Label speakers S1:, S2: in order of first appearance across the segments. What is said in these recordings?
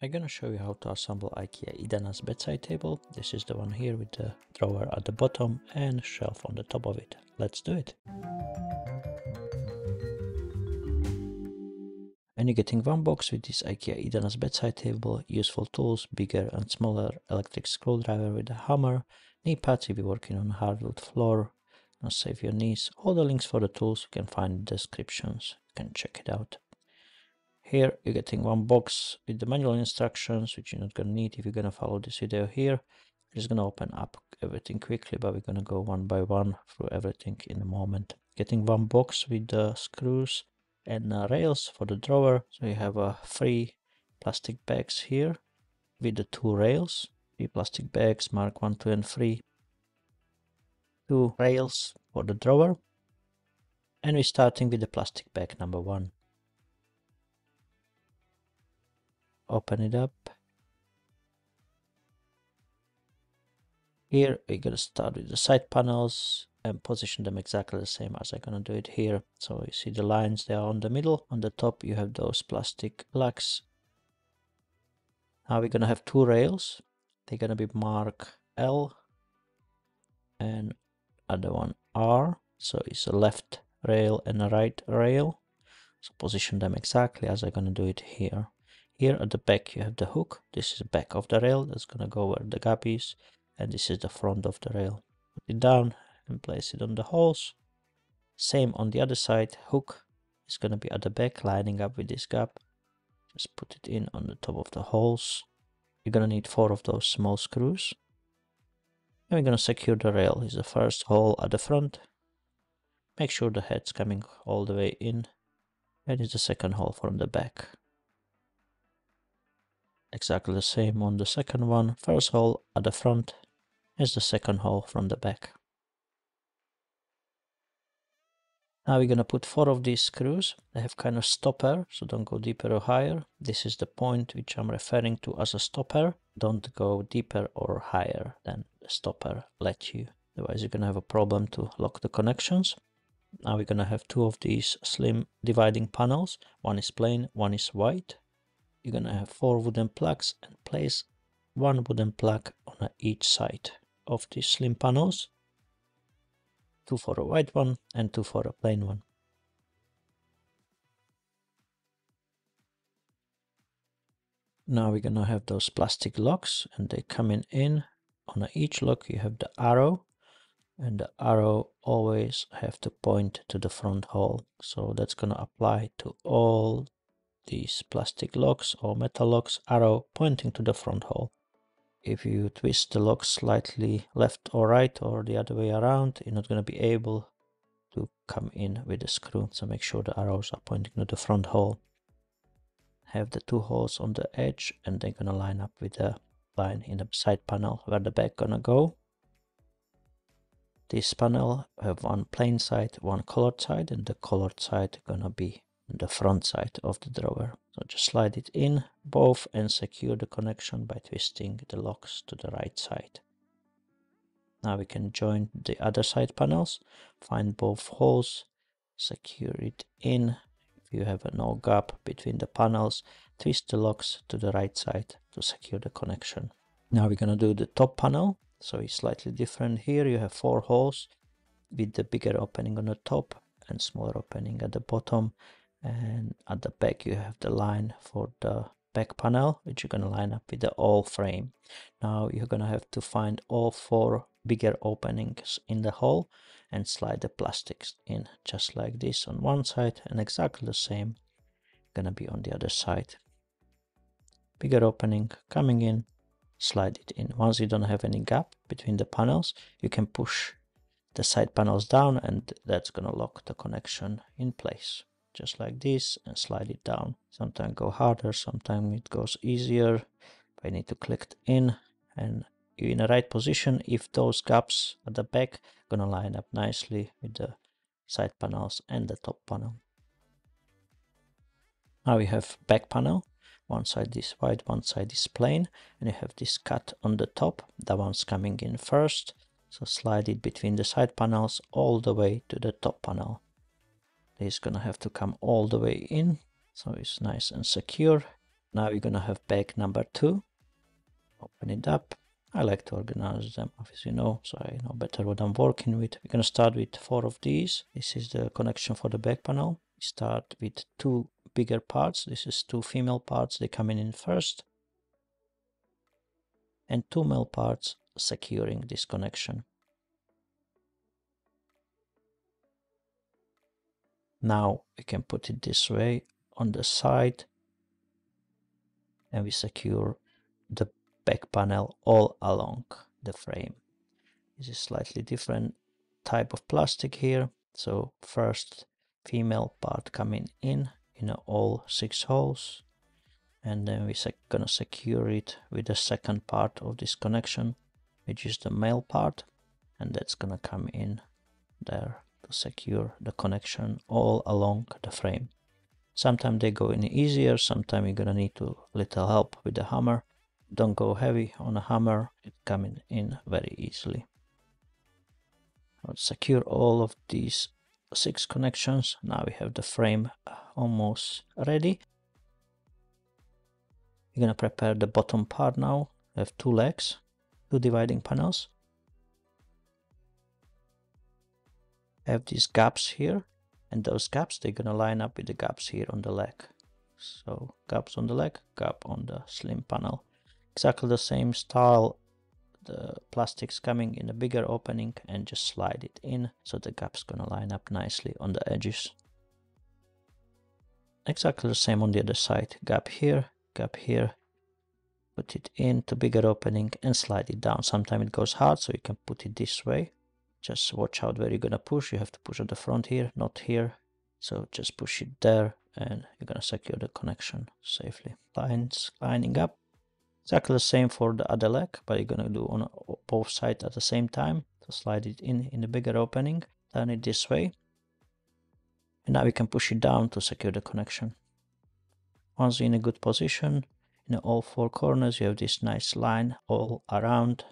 S1: I'm gonna show you how to assemble Ikea IDANÄS bedside table. This is the one here with the drawer at the bottom and shelf on the top of it. Let's do it. And you're getting one box with this Ikea IDANÄS bedside table, useful tools, bigger and smaller electric screwdriver with a hammer, knee pads if you're working on hardwood floor, and save your knees. All the links for the tools you can find in the descriptions. You can check it out. Here you're getting one box with the manual instructions, which you're not going to need if you're going to follow this video here. I'm just going to open up everything quickly, but we're going to go one by one through everything in a moment. Getting one box with the screws and rails for the drawer. So you have 3 plastic bags here with the 2 rails. 3 plastic bags, mark 1, 2 and 3. 2 rails for the drawer. And we're starting with the plastic bag number 1. Open it up. Here we're going to start with the side panels and position them exactly the same as I'm going to do it here. So you see the lines, they are on the middle. On the top you have those plastic plugs. Now we're going to have 2 rails. They're going to be marked L and other one R. So it's a left rail and a right rail. So position them exactly as I'm going to do it here. Here at the back you have the hook. This is the back of the rail. That's going to go where the gap is. And this is the front of the rail. Put it down and place it on the holes. Same on the other side. Hook is going to be at the back, lining up with this gap. Just put it in on the top of the holes. You're going to need 4 of those small screws. And we're going to secure the rail. Is the first hole at the front. Make sure the head's coming all the way in. And it's the second hole from the back. Exactly the same on the second one. First hole at the front is the second hole from the back. Now we're going to put 4 of these screws. They have kind of stopper, so don't go deeper or higher. This is the point which I'm referring to as a stopper. Don't go deeper or higher than the stopper lets you. Otherwise you're going to have a problem to lock the connections. Now we're going to have 2 of these slim dividing panels. One is plain, one is white. You're going to have 4 wooden plugs and place 1 wooden plug on each side of these slim panels. 2 for a white one and 2 for a plain one. Now we're going to have those plastic locks and they coming in. On each lock you have the arrow, and the arrow always have to point to the front hole. So that's going to apply to all these plastic locks or metal locks, arrow pointing to the front hole. If you twist the lock slightly left or right or the other way around, you're not going to be able to come in with the screw. So make sure the arrows are pointing to the front hole. Have the 2 holes on the edge and they're going to line up with the line in the side panel where the back gonna go. This panel have one plain side, one colored side, and the colored side gonna be the front side of the drawer. So just slide it in both and secure the connection by twisting the locks to the right side. Now we can join the other side panels, find both holes, secure it in. If you have no gap between the panels, twist the locks to the right side to secure the connection. Now we're gonna do the top panel. So it's slightly different. Here you have 4 holes with the bigger opening on the top and smaller opening at the bottom. And at the back you have the line for the back panel, which you're going to line up with the all frame. Now you're going to have to find all 4 bigger openings in the hole and slide the plastics in just like this on one side, and exactly the same going to be on the other side. Bigger opening coming in, slide it in. Once you don't have any gap between the panels, you can push the side panels down and that's going to lock the connection in place. Just like this, and slide it down. Sometimes go harder, sometimes it goes easier. I need to click it in and you're in the right position. If those gaps at the back are gonna line up nicely with the side panels and the top panel. Now we have back panel. One side is white, one side is plain, and you have this cut on the top. That one's coming in first. So slide it between the side panels all the way to the top panel. It's gonna have to come all the way in, so it's nice and secure. Now we're gonna have bag number 2. Open it up. I like to organize them, as you know, so I know better what I'm working with. We're gonna start with 4 of these. This is the connection for the back panel. We start with 2 bigger parts. This is 2 female parts. They come in first. And 2 male parts securing this connection. Now we can put it this way on the side, and we secure the back panel all along the frame. This is slightly different type of plastic here. So first female part coming in all 6 holes, and then we're gonna secure it with the second part of this connection, which is the male part, and that's gonna come in there to secure the connection all along the frame. Sometimes they go in easier, sometimes you're gonna need a little help with the hammer. Don't go heavy on a hammer, it's coming in very easily. I'll secure all of these 6 connections. Now we have the frame almost ready. We're gonna prepare the bottom part now. We have 2 legs, 2 dividing panels. Have these gaps here, and those gaps, they're gonna line up with the gaps here on the leg. So gaps on the leg, gap on the slim panel. Exactly the same style. The plastic's coming in a bigger opening, and just slide it in so the gap's gonna line up nicely on the edges. Exactly the same on the other side. Gap here, put it into bigger opening and slide it down. Sometimes it goes hard, so you can put it this way. Just watch out where you're gonna push. You have to push at the front here, not here. So just push it there, and you're gonna secure the connection safely. Lines lining up. Exactly the same for the other leg, but you're gonna do on both sides at the same time. So slide it in the bigger opening, turn it this way, and now we can push it down to secure the connection. Once you're in a good position, in all 4 corners, you have this nice line all around,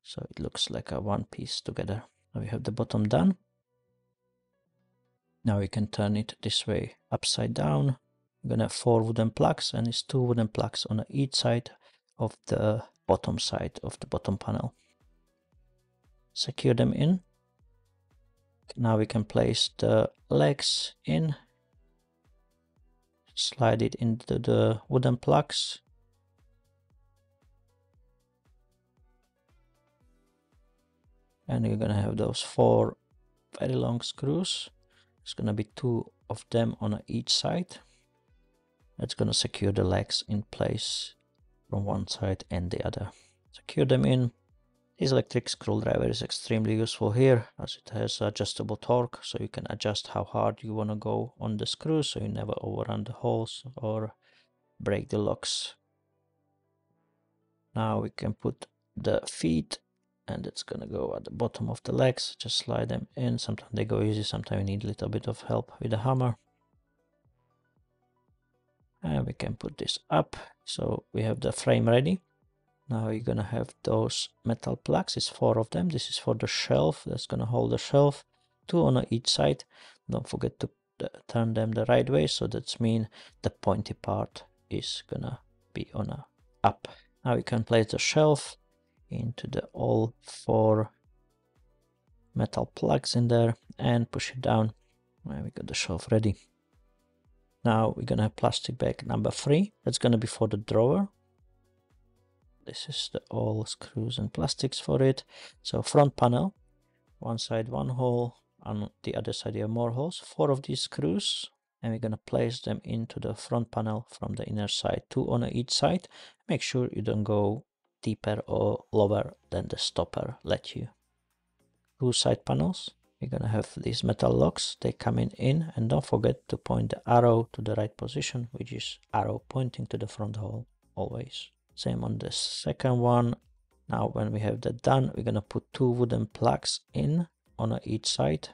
S1: so it looks like a one piece together. Now we have the bottom done. Now we can turn it this way upside down. We're gonna have 4 wooden plugs, and it's 2 wooden plugs on each side of the bottom side of the bottom panel. Secure them in. Now we can place the legs in. Slide it into the wooden plugs. And you're gonna have those 4 very long screws. There's gonna be 2 of them on each side. That's gonna secure the legs in place from one side and the other. Secure them in. This electric screwdriver is extremely useful here, as it has adjustable torque, so you can adjust how hard you want to go on the screws, so you never overrun the holes or break the locks. Now we can put the feet, and it's gonna go at the bottom of the legs. Just slide them in. Sometimes they go easy, sometimes you need a little bit of help with the hammer. And we can put this up, so we have the frame ready. Now you're gonna have those metal plugs. It's 4 of them. This is for the shelf. That's gonna hold the shelf. 2 on each side. Don't forget to turn them the right way, so that's mean the pointy part is gonna be on a up. Now we can place the shelf into the all 4 metal plugs in there and push it down. And we got the shelf ready. Now we're gonna have plastic bag number 3. That's gonna be for the drawer. This is the all screws and plastics for it. So front panel, one side 1 hole, on the other side you have more holes, 4 of these screws, and we're gonna place them into the front panel from the inner side, 2 on each side. Make sure you don't go deeper or lower than the stopper let you. 2 side panels. We're gonna have these metal locks. They come in, and don't forget to point the arrow to the right position, which is arrow pointing to the front hole always. Same on the second one. Now when we have that done, we're gonna put 2 wooden plugs in on each side.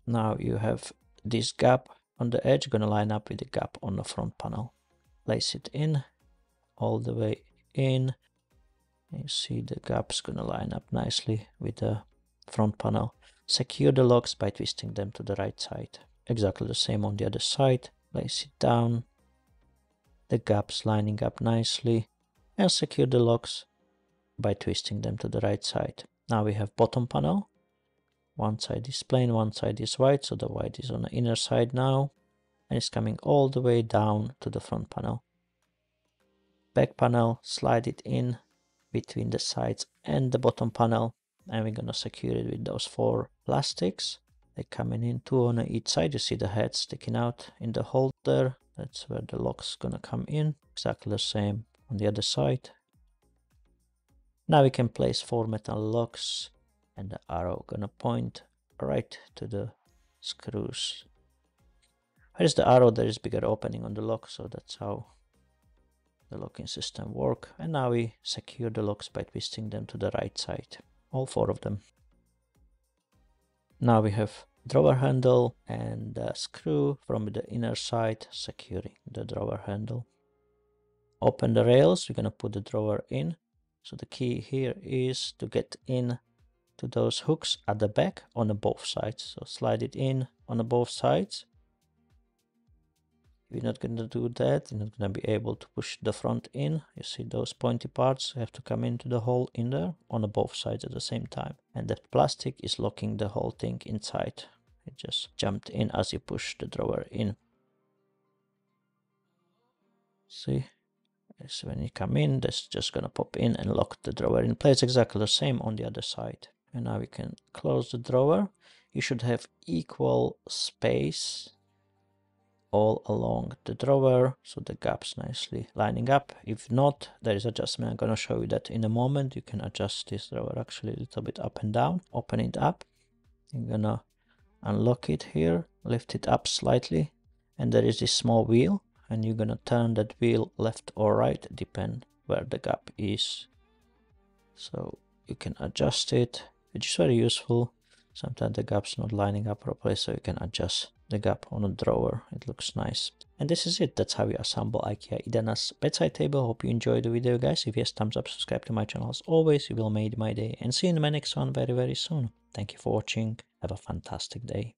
S1: Now you have this gap on the edge gonna line up with the gap on the front panel. Place it in all the way in. You see the gap's gonna line up nicely with the front panel. Secure the locks by twisting them to the right side. exactly the same on the other side. Place it down, the gaps lining up nicely, and secure the locks by twisting them to the right side. Now we have bottom panel. One side is plain, one side is white, so the white is on the inner side now, and it's coming all the way down to the front panel. Back panel, slide it in between the sides and the bottom panel, and we're gonna secure it with those 4 plastics. They're coming in 2 on each side. You see the head sticking out in the hole there. That's where the lock's gonna come in. Exactly the same on the other side. Now we can place 4 metal locks, and the arrow gonna point right to the screws. Where's the arrow? There is bigger opening on the lock, so that's how the locking system work. And now we secure the locks by twisting them to the right side, all 4 of them. Now we have drawer handle and a screw from the inner side securing the drawer handle. Open the rails, we're gonna put the drawer in. So the key here is to get in to those hooks at the back on both sides. So slide it in on both sides. If you're not going to do that, you're not going to be able to push the front in. You see those pointy parts have to come into the hole in there on both sides at the same time. And the plastic is locking the whole thing inside. It just jumped in as you push the drawer in. See? So when you come in, that's just going to pop in and lock the drawer in place. Exactly the same on the other side. And now we can close the drawer. You should have equal space all along the drawer, so the gaps nicely lining up. If not, there is adjustment. I'm going to show you that in a moment. You can adjust this drawer actually a little bit up and down. Open it up. You're going to unlock it here, lift it up slightly, and there is this small wheel, and you're going to turn that wheel left or right, depend where the gap is. So you can adjust it, which is very useful. Sometimes the gap's not lining up properly, so you can adjust the gap on a drawer. It looks nice. And this is it. That's how you assemble Ikea IDANÄS bedside table. Hope you enjoyed the video, guys. If yes, thumbs up, subscribe to my channel as always. You will make my day. And see you in my next one very, very soon. Thank you for watching. Have a fantastic day.